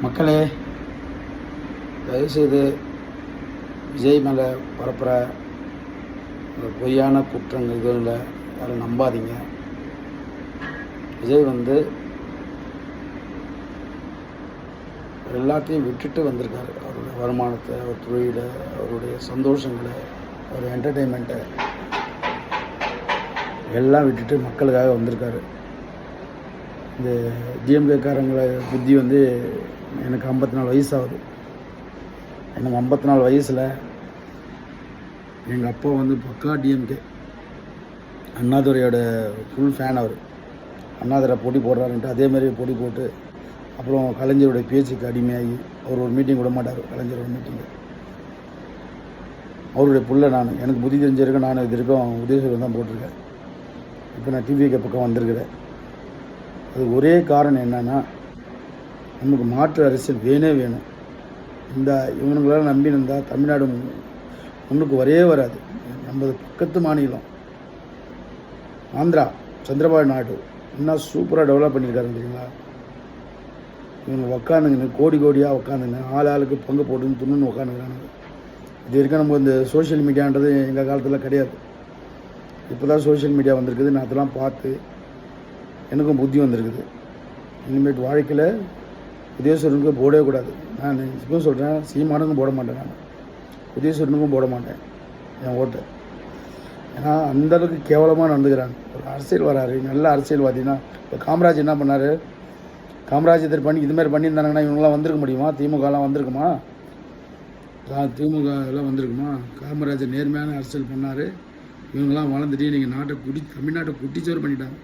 மக்களே, தயவுசெய்து விஜய் மேலே பரப்புகிற இந்த பொய்யான குற்றங்கள் இதுவில் யாரும் நம்பாதீங்க. விஜய் எல்லாத்தையும் விட்டுட்டு வந்திருக்காரு. அவருடைய வருமானத்தை, அவர் தொழிலை, அவருடைய சந்தோஷங்களை, அவர் என்டர்டெயின்மெண்ட்டை எல்லாம் விட்டுட்டு மக்களுக்காக வந்திருக்காரு. இந்த டிஎம்கேக்காரங்கள புத்தி எனக்கு 54 வயசு ஆகுது. எனக்கு 54 வயசில் எங்கள் அப்பா பக்கா டிஎம்கே, அண்ணாதுரையோட ஃபுல் ஃபேன். அவர் அண்ணாதுரை போட்டி போடுறாருன்ட்டு அதேமாதிரி போட்டி போட்டு அப்புறம் கலைஞருடைய பேச்சுக்கு அடிமையாகி அவர் ஒரு மீட்டிங் விட மாட்டார். கலைஞரோட மீட்டிங்கு அவருடைய புள்ள. எனக்கு புத்தி தெரிஞ்சிருக்கேன். நான் இது வரைக்கும் உதயசூரியன் தான் போட்டிருக்கேன். இப்போ நான் டிவிக்கு பக்கம் வந்திருக்கிறேன். அது ஒரே காரணம் என்னென்னா, நமக்கு மாற்று அரசியல் வேணும். இந்த இவனுங்களால் நம்பி இருந்தால் தமிழ்நாடு முன்னுக்கு வராது. நம்ம பக்கத்து மாநிலம் ஆந்திரா, சந்திரபாபு நாயுடு இன்னும் சூப்பராக டெவலப் பண்ணியிருக்காரு தெரியுங்களா? இவங்க உக்காந்துங்கன்னு கோடியாக உக்காந்துங்க, ஆளுக்கு பங்கு போட்டுன்னு துணுன்னு உக்காந்துக்கிறானுங்க. இது வரைக்கும் நம்ம இந்த சோஷியல் மீடியான்றது எங்கள் காலத்தில் கிடையாது. இப்போ தான் சோஷியல் மீடியா வந்திருக்குது. நான் அதெல்லாம் பார்த்து எனக்கும் புத்தி வந்திருக்குது. இனிமேட்டு வாழ்க்கையில் உதயசூரனுக்கு போடவே கூடாது. நான் இப்போ சொல்கிறேன், சீமானுக்கும் போட மாட்டேன், நான் உதயசூரனுக்கும் போட மாட்டேன் என் ஓட்டை. ஏன்னா அந்தளவுக்கு கேவலமாக நடந்துக்கிறாங்க. ஒரு அரசியல் வராரு, நல்ல அரசியல்வாதினா. இப்போ காமராஜ் என்ன பண்ணார்? காமராஜ் இதுமாதிரி பண்ணியிருந்தாங்கன்னா இவங்களாம் வந்திருக்க முடியுமா? திமுகலாம் வந்திருக்குமா? திமுக எல்லாம் வந்திருக்குமா? காமராஜர் நேர்மையான அரசியல் பண்ணார். இவங்கெல்லாம் வளர்ந்துட்டு நீங்கள் தமிழ்நாட்டை குட்டிச்சோறு பண்ணிட்டாங்க.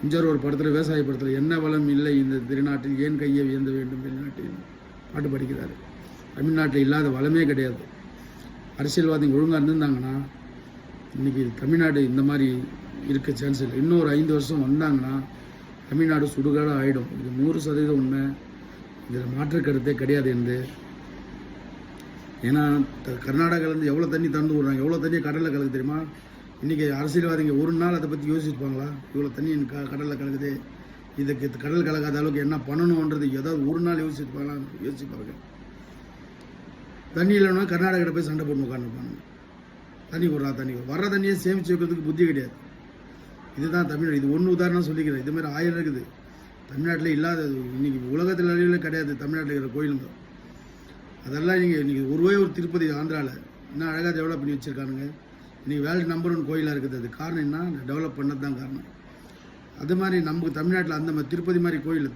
இஞ்சோர் ஒரு படத்தில், விவசாய படத்தில், என்ன வளம் இல்லை இந்த திருநாட்டில், ஏன் கையை வியந்த வேண்டும் வெளிநாட்டில் பாட்டு படிக்கிறாரு. தமிழ்நாட்டில் இல்லாத வளமே கிடையாது. அரசியல்வாதிகள் ஒழுங்காக இருந்திருந்தாங்கன்னா இன்றைக்கி தமிழ்நாடு இந்த மாதிரி இருக்க சான்ஸ் இல்லை. இன்னொரு 5 வருஷம் வந்தாங்கன்னா தமிழ்நாடு சுடுகாடாக ஆகிடும். இது 100% உண்மை. இதில் மாற்று கருத்தே கிடையாது என்று. ஏன்னா கர்நாடகாவிலேருந்து எவ்வளோ தண்ணி திறந்து விடுறாங்க, எவ்வளோ தண்ணியை கடலில் கலக்கு தெரியுமா? இன்றைக்கி அரசியல்வாதிங்க ஒரு நாள் அதை பற்றி யோசிச்சுப்பாங்களா? இவ்வளோ தண்ணி கடலில் கலக்குது, இதுக்கு கடல் கலக்காத அளவுக்கு என்ன பண்ணணுன்றது ஏதாவது ஒரு நாள் யோசிச்சுப்பாங்களா? யோசிச்சுப்பாங்க. தண்ணி இல்லைன்னா கர்நாடகாவில் போய் சண்டை போட்டு உட்காந்துருப்பாங்க. தண்ணி வர்ற தண்ணியை சேமித்து வைக்கிறதுக்கு புத்தி கிடையாது. இதுதான் தமிழ்நாடு. இது ஒன்று உதாரணம் சொல்லிக்கிறேன். இதுமாதிரி 1000 இருக்குது தமிழ்நாட்டில். இல்லாத இன்றைக்கி உலகத்தில் அளவில் கிடையாது தமிழ்நாட்டில் இருக்கிற கோயிலுங்க. அதெல்லாம் இன்றைக்கி ஒரு திருப்பதி ஆந்திராவில் இன்னும் அழகாக டெவலப் பண்ணி வச்சுருக்கானுங்க. இன்றைக்கி வேர்ல்டு நம்பர் 1 கோயிலாக இருக்குது. அது காரணம் என்ன? டெவலப் பண்ணது தான் காரணம். அது மாதிரி நமக்கு தமிழ்நாட்டில் அந்த மாதிரி திருப்பதி மாதிரி கோயில்